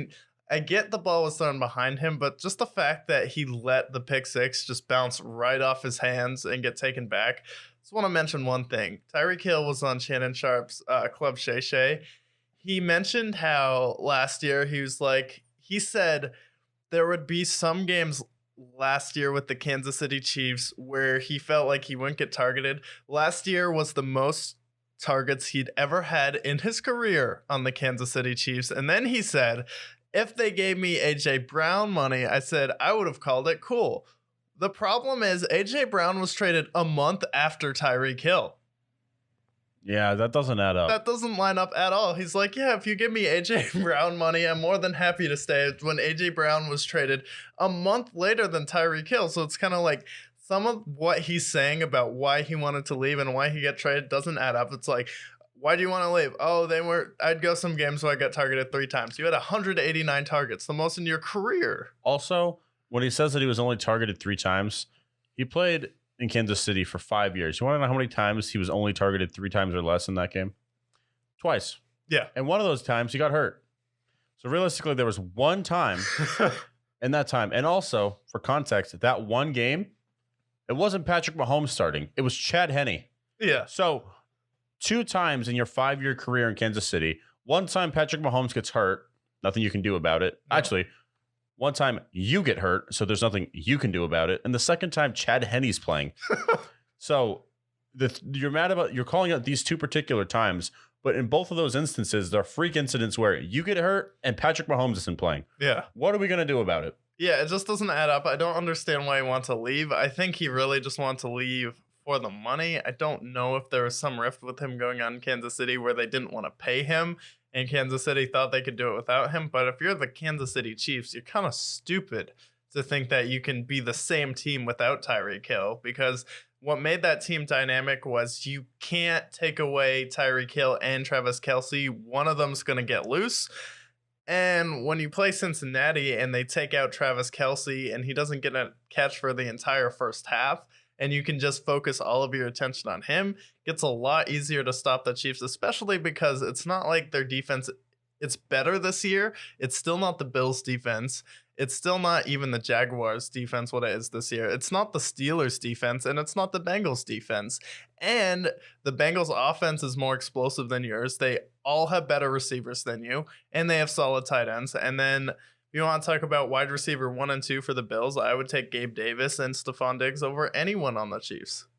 mean, I get the ball was thrown behind him, but just the fact that he let the pick six just bounce right off his hands and get taken back. Just want to mention one thing. Tyreke Hill was on Shannon Sharp's Club Shay Shay. He mentioned how last year he said there would be some games last year with the Kansas City Chiefs where he felt like he wouldn't get targeted. Last year was the most targets he'd ever had in his career on the Kansas City Chiefs. And then he said, if they gave me AJ Brown money, I said I would have called it cool. The problem is AJ Brown was traded a month after Tyreke Hill. Yeah, that doesn't add up. That doesn't line up at all. He's like, yeah, if you give me AJ Brown money, I'm more than happy to stay. When AJ Brown was traded a month later than Tyreke Hill. So it's kind of like some of what he's saying about why he wanted to leave and why he got traded doesn't add up. It's like, why do you want to leave? Oh, I'd go some games where I got targeted 3 times. You had 189 targets, the most in your career. Also, when he says that he was only targeted 3 times, he played in Kansas City for 5 years. You want to know how many times he was only targeted 3 times or less in that game? Twice. Yeah. And one of those times he got hurt. So realistically, there was one time in that time. And also, for context, that one game, it wasn't Patrick Mahomes starting. It was Chad Henne. Yeah. So 2 times in your 5-year career in Kansas City, one time Patrick Mahomes gets hurt, nothing you can do about it. No. Actually, one time you get hurt, so there's nothing you can do about it. And the second time, Chad Henne's playing. So you're calling out these 2 particular times, but in both of those instances, there are freak incidents where you get hurt and Patrick Mahomes isn't playing. Yeah. What are we going to do about it? Yeah, it just doesn't add up. I don't understand why he wants to leave. I think he really just wants to leave for the money. I don't know if there was some rift with him going on in Kansas City where they didn't want to pay him and Kansas City thought they could do it without him. But if you're the Kansas City Chiefs, you're kind of stupid to think that you can be the same team without Tyreke Hill, because what made that team dynamic was you can't take away Tyreke Hill and Travis Kelce. One of them's going to get loose. And when you play Cincinnati and they take out Travis Kelce and he doesn't get a catch for the entire first half, and you can just focus all of your attention on him, it's a lot easier to stop the Chiefs, especially because it's not like their defense, it's better this year. It's still not the Bills defense. It's still not even the Jaguars defense, what it is this year. It's not the Steelers defense, and it's not the Bengals defense. And the Bengals offense is more explosive than yours. They all have better receivers than you, and they have solid tight ends. And then if you want to talk about wide receiver 1 and 2 for the Bills, I would take Gabe Davis and Stephon Diggs over anyone on the Chiefs.